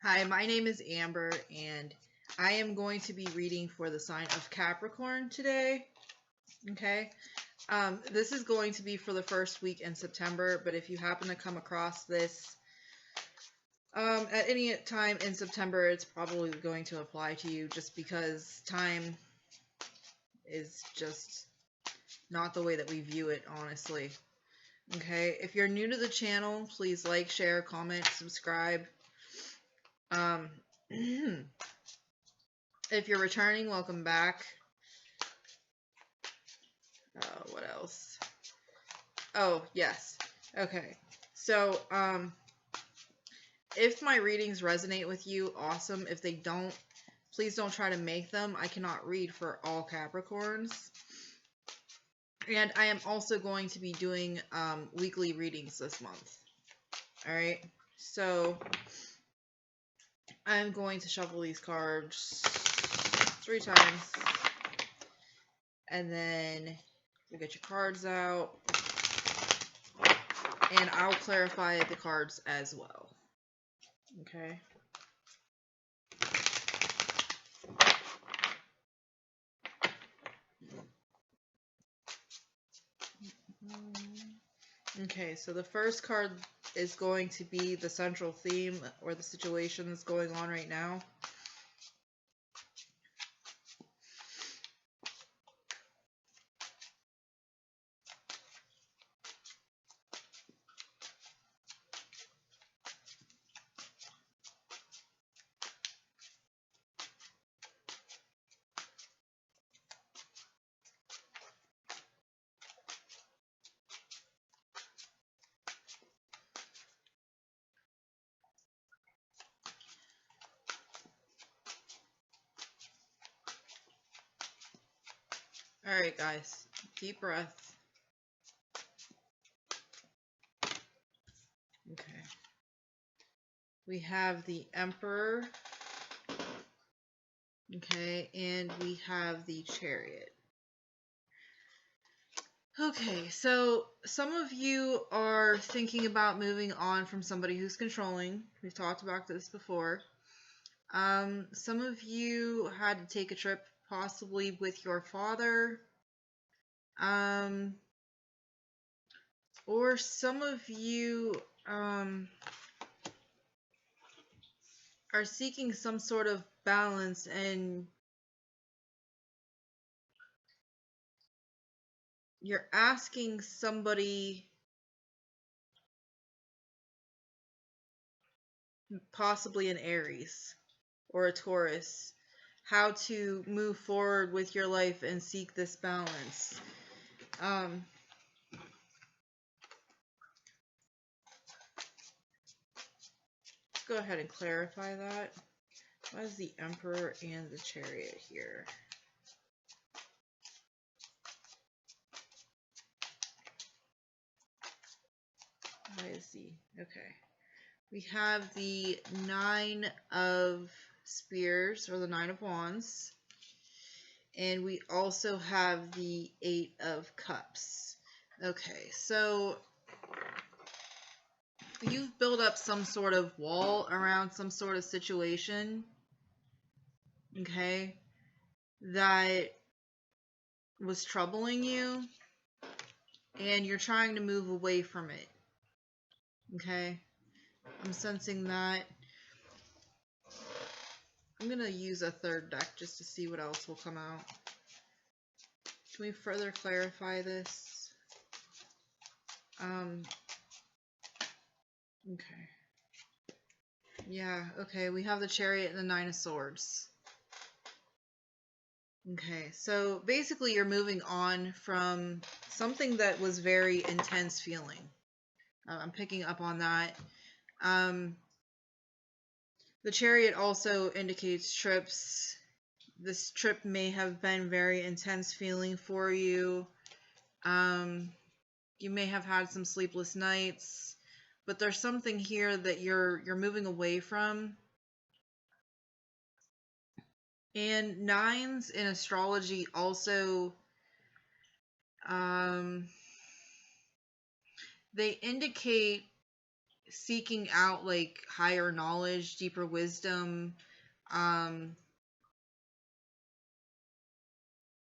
Hi, my name is Amber, and I am going to be reading for the sign of Capricorn today. Okay, this is going to be for the first week in September, but if you happen to come across this at any time in September, it's probably going to apply to you just because time is just not the way that we view it, honestly. Okay, if you're new to the channel, please like, share, comment, subscribe. If you're returning, welcome back. What else? Oh, yes. Okay. So, if my readings resonate with you, awesome. If they don't, please don't try to make them. I cannot read for all Capricorns. And I am also going to be doing weekly readings this month. Alright? So, I'm going to shuffle these cards 3 times. And then you get your cards out. And I'll clarify the cards as well. Okay. Okay, so the first card is going to be the central theme or the situation that's going on right now. Alright guys, deep breath. Okay. We have the Emperor. Okay, and we have the Chariot. Okay, so some of you are thinking about moving on from somebody who's controlling. We've talked about this before. Some of you had to take a trip possibly with your father. Or some of you are seeking some sort of balance, and you're asking somebody, possibly an Aries or a Taurus, how to move forward with your life and seek this balance. Let's go ahead and clarify that. Why is the Emperor and the Chariot here? Why is the... Okay. We have the 9 of Spears, or the 9 of Wands. And we also have the 8 of Cups. Okay, so you've built up some sort of wall around some sort of situation, okay, that was troubling you, and you're trying to move away from it, okay? I'm sensing that. I'm going to use a third deck just to see what else will come out. Can we further clarify this? Okay. Yeah, okay, we have the Chariot and the 9 of Swords. Okay, so basically you're moving on from something that was very intense feeling. I'm picking up on that. The Chariot also indicates trips. This trip may have been very intense feeling for you. You may have had some sleepless nights, but there's something here that you're moving away from. And 9s in astrology also, they indicate seeking out like higher knowledge, deeper wisdom, um,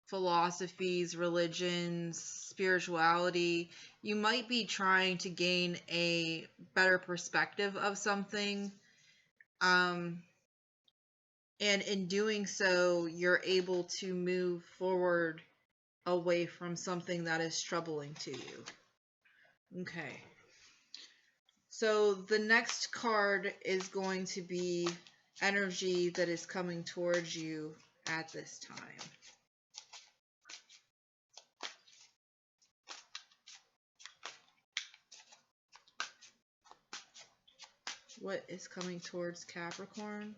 philosophies, religions, spirituality. You might be trying to gain a better perspective of something. Um, and in doing so, you're able to move forward away from something that is troubling to you. Okay. So the next card is going to be energy that is coming towards you at this time. What is coming towards Capricorn?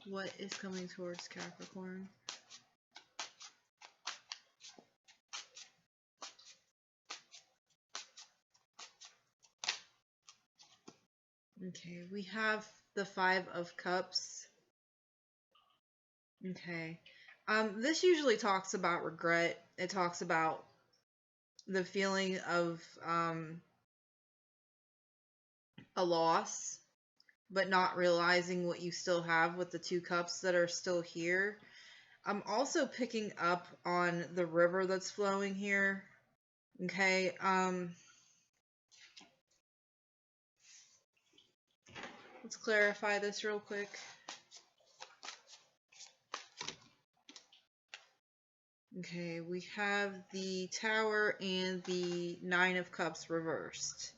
What is coming towards Capricorn? Okay, we have the Five of Cups. Okay. This usually talks about regret. It talks about the feeling of a loss, but not realizing what you still have with the two cups that are still here. I'm also picking up on the river that's flowing here. Okay, let's clarify this real quick. Okay, we have the Tower and the Nine of Cups reversed.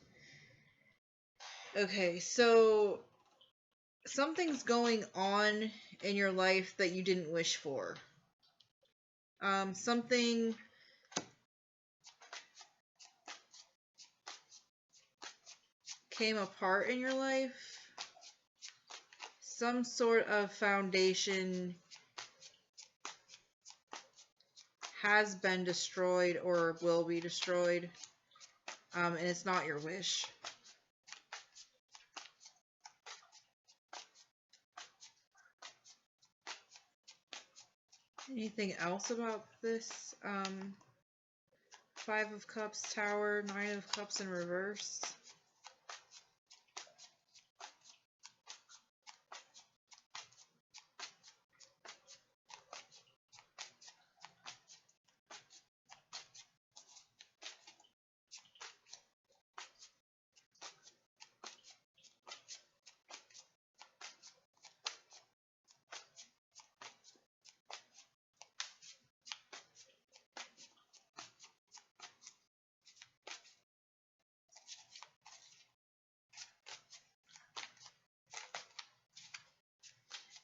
Okay, so something's going on in your life that you didn't wish for. Something came apart in your life. Some sort of foundation has been destroyed or will be destroyed, and it's not your wish. Anything else about this Five of Cups, Tower, Nine of Cups in reverse?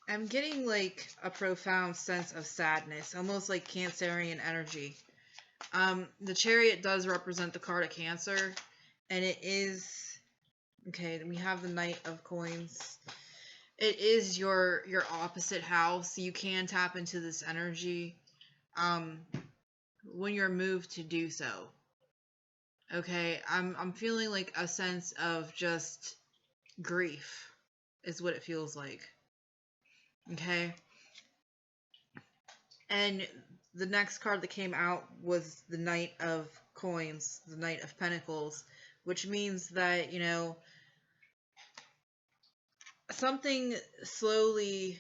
I'm getting like a profound sense of sadness, almost like Cancerian energy. The Chariot does represent the card of Cancer, and it is, okay, we have the Knight of Coins. It is your opposite house. You can tap into this energy when you're moved to do so. Okay, I'm feeling like a sense of just grief is what it feels like. Okay. And the next card that came out was the Knight of Coins, the Knight of Pentacles, which means that, you know, something is slowly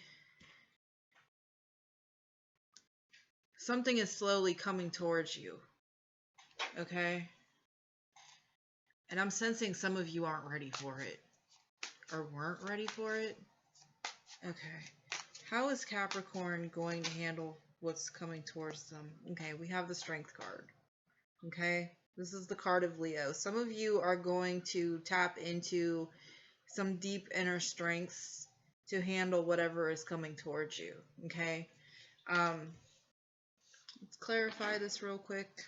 coming towards you. Okay? And I'm sensing some of you aren't ready for it. Or weren't ready for it. Okay. How is Capricorn going to handle what's coming towards them? Okay, we have the Strength card. Okay? This is the card of Leo. Some of you are going to tap into some deep inner strengths to handle whatever is coming towards you. Okay? Let's clarify this real quick.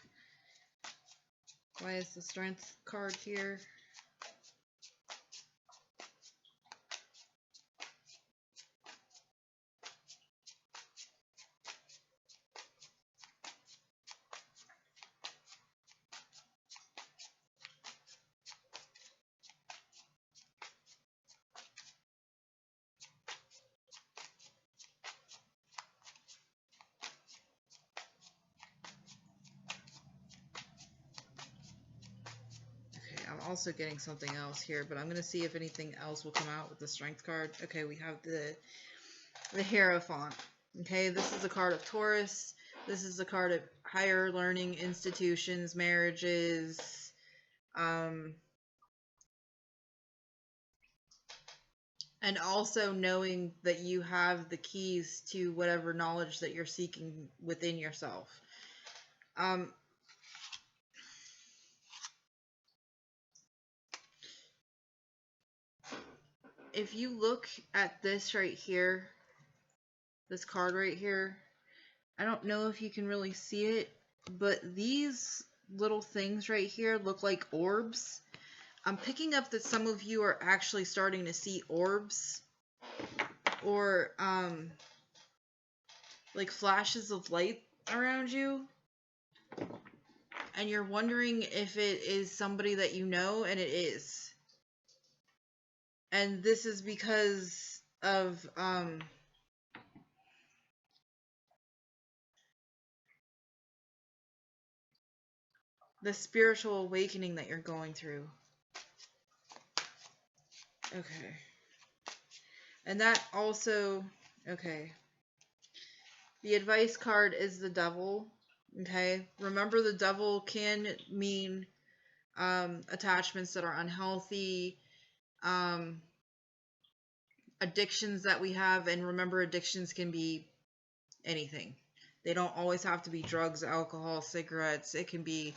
Why is the Strength card here? also getting something else here, but I'm going to see if anything else will come out with the Strength card. Okay, we have the Hierophant. Okay, this is a card of Taurus. This is a card of higher learning institutions, marriages, and also knowing that you have the keys to whatever knowledge that you're seeking within yourself. If you look at this right here, this card right here, I don't know if you can really see it, but these little things right here look like orbs. I'm picking up that some of you are actually starting to see orbs or like flashes of light around you, and you're wondering if it is somebody that you know, and it is. And this is because of the spiritual awakening that you're going through. Okay. And that also, okay. The advice card is the Devil. Okay. Remember, the Devil can mean attachments that are unhealthy, addictions that we have, and remember, addictions can be anything. They don't always have to be drugs, alcohol, cigarettes. It can be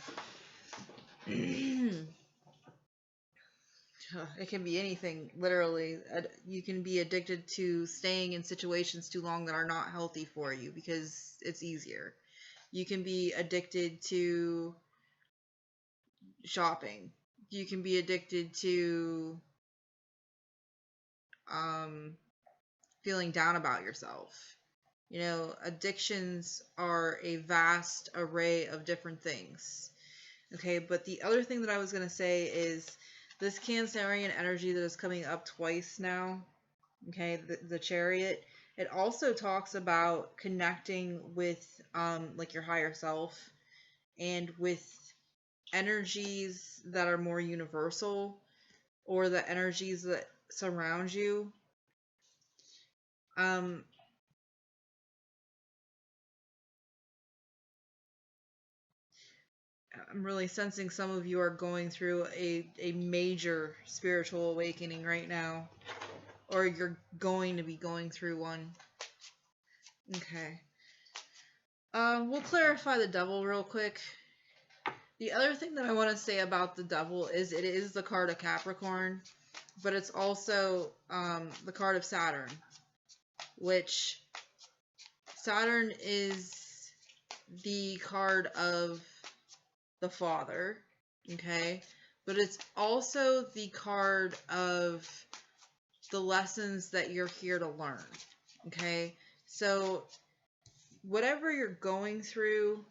it can be anything, literally. You can be addicted to staying in situations too long that are not healthy for you because it's easier. You can be addicted to shopping. You can be addicted to feeling down about yourself. You know, addictions are a vast array of different things. Okay, but the other thing that I was going to say is this Cancerian energy that is coming up twice now, okay, the Chariot, it also talks about connecting with like your higher self and with energies that are more universal, or the energies that surround you. I'm really sensing some of you are going through a major spiritual awakening right now, or you're going to be going through one. Okay. We'll clarify the Devil real quick. The other thing that I want to say about the Devil is it is the card of Capricorn, but it's also the card of Saturn, which Saturn is the card of the father, okay? But it's also the card of the lessons that you're here to learn, okay? So whatever you're going through,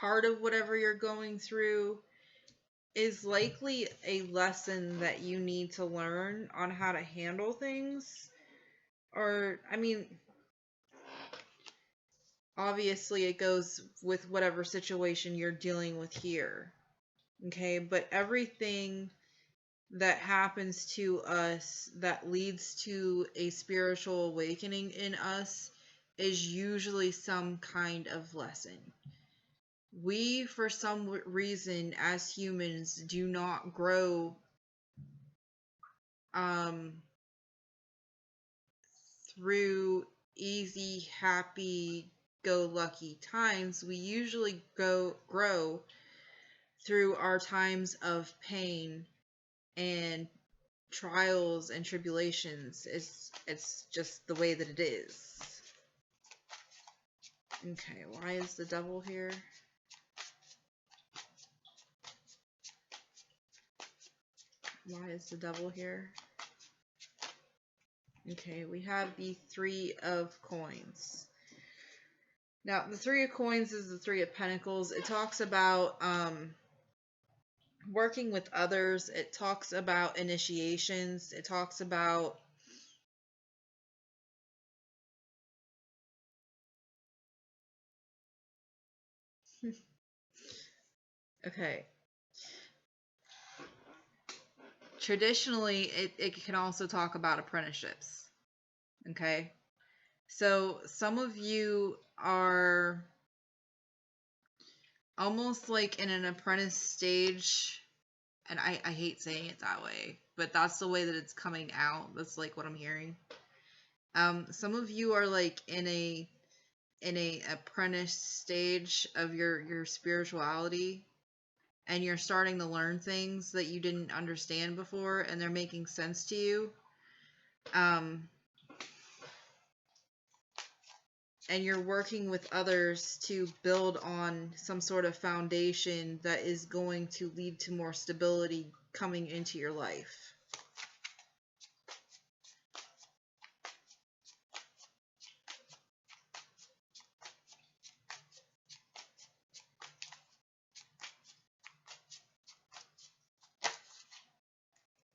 part of whatever you're going through is likely a lesson that you need to learn on how to handle things. Or, I mean, obviously it goes with whatever situation you're dealing with here, okay? But everything that happens to us that leads to a spiritual awakening in us is usually some kind of lesson. We, for some reason, as humans, do not grow through easy, happy, go lucky times. We usually grow through our times of pain and trials and tribulations. It's just the way that it is. Okay, why is the Devil here? Why is the Devil here? Okay, we have the Three of Coins. Now, the Three of Coins is the Three of Pentacles. It talks about working with others. It talks about initiations. It talks about okay. traditionally, it can also talk about apprenticeships. Okay? So some of you are almost like in an apprentice stage, and I hate saying it that way, but that's the way that it's coming out. That's like what I'm hearing. Some of you are like in a apprentice stage of your spirituality, and you're starting to learn things that you didn't understand before, and they're making sense to you. And you're working with others to build on some sort of foundation that is going to lead to more stability coming into your life.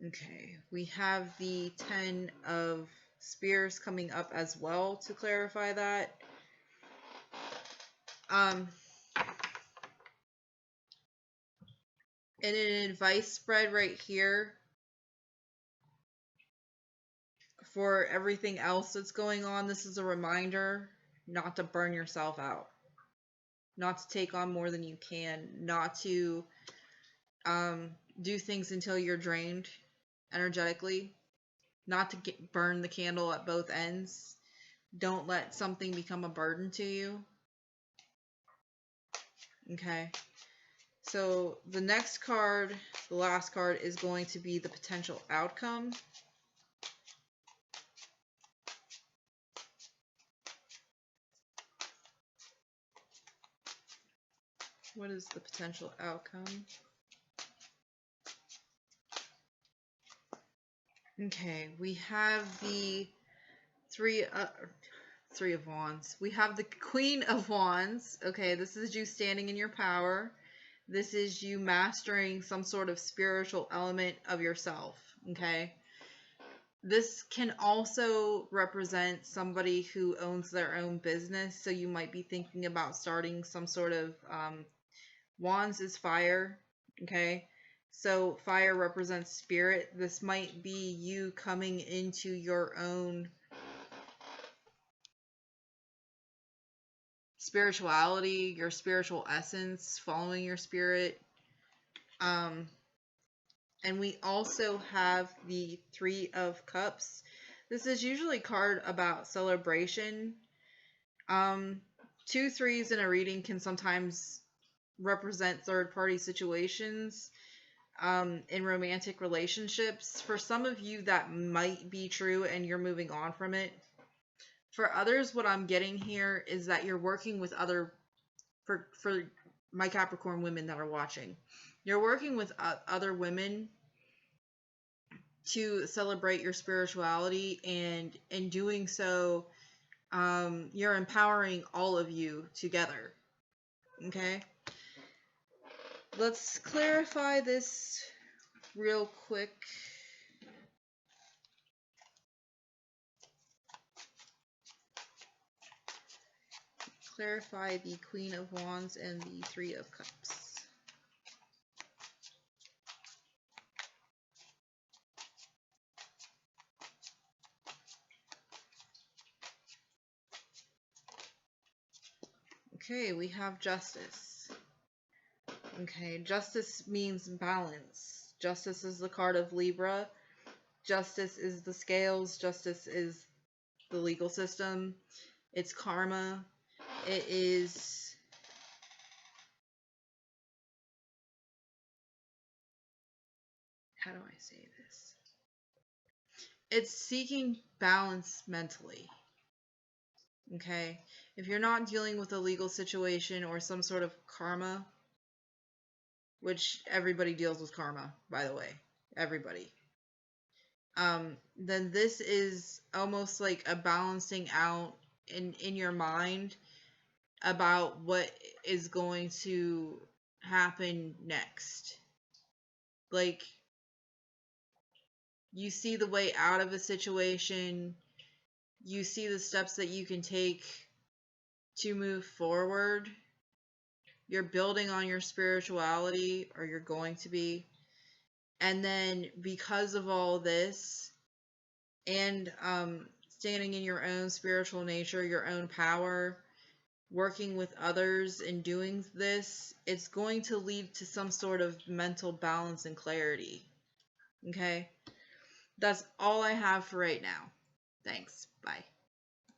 Okay, we have the 10 of Spears coming up as well to clarify that. In an advice spread right here, for everything else that's going on, this is a reminder not to burn yourself out, not to take on more than you can, not to do things until you're drained energetically, not to burn the candle at both ends. Don't let something become a burden to you. Okay. So the next card, the last card, is going to be the potential outcome. What is the potential outcome? Okay, we have the three of Wands. We have the Queen of Wands. Okay, this is you standing in your power. This is you mastering some sort of spiritual element of yourself. Okay. This can also represent somebody who owns their own business. So you might be thinking about starting some sort of, Wands is fire. Okay. So fire represents spirit. This might be you coming into your own spirituality, your spiritual essence, following your spirit. And we also have the 3 of Cups. This is usually a card about celebration. 2 3s in a reading can sometimes represent third-party situations in romantic relationships. For some of you, that might be true and you're moving on from it. For others, what I'm getting here is that you're working with for my Capricorn women that are watching. You're working with other women to celebrate your spirituality, and in doing so, you're empowering all of you together. Okay? Let's clarify this real quick. Clarify the Queen of Wands and the 3 of Cups. Okay, we have Justice. Okay, Justice means balance. Justice is the card of Libra. Justice is the scales. Justice is the legal system. It's karma. It is how do I say this? It's seeking balance mentally. Okay? If you're not dealing with a legal situation or some sort of karma, which everybody deals with karma, by the way, everybody, then this is almost like a balancing out in your mind about what is going to happen next. Like, you see the way out of a situation, you see the steps that you can take to move forward. You're building on your spirituality, or you're going to be. And then because of all this, and standing in your own spiritual nature, your own power, working with others and doing this, it's going to lead to some sort of mental balance and clarity. Okay? That's all I have for right now. Thanks. Bye.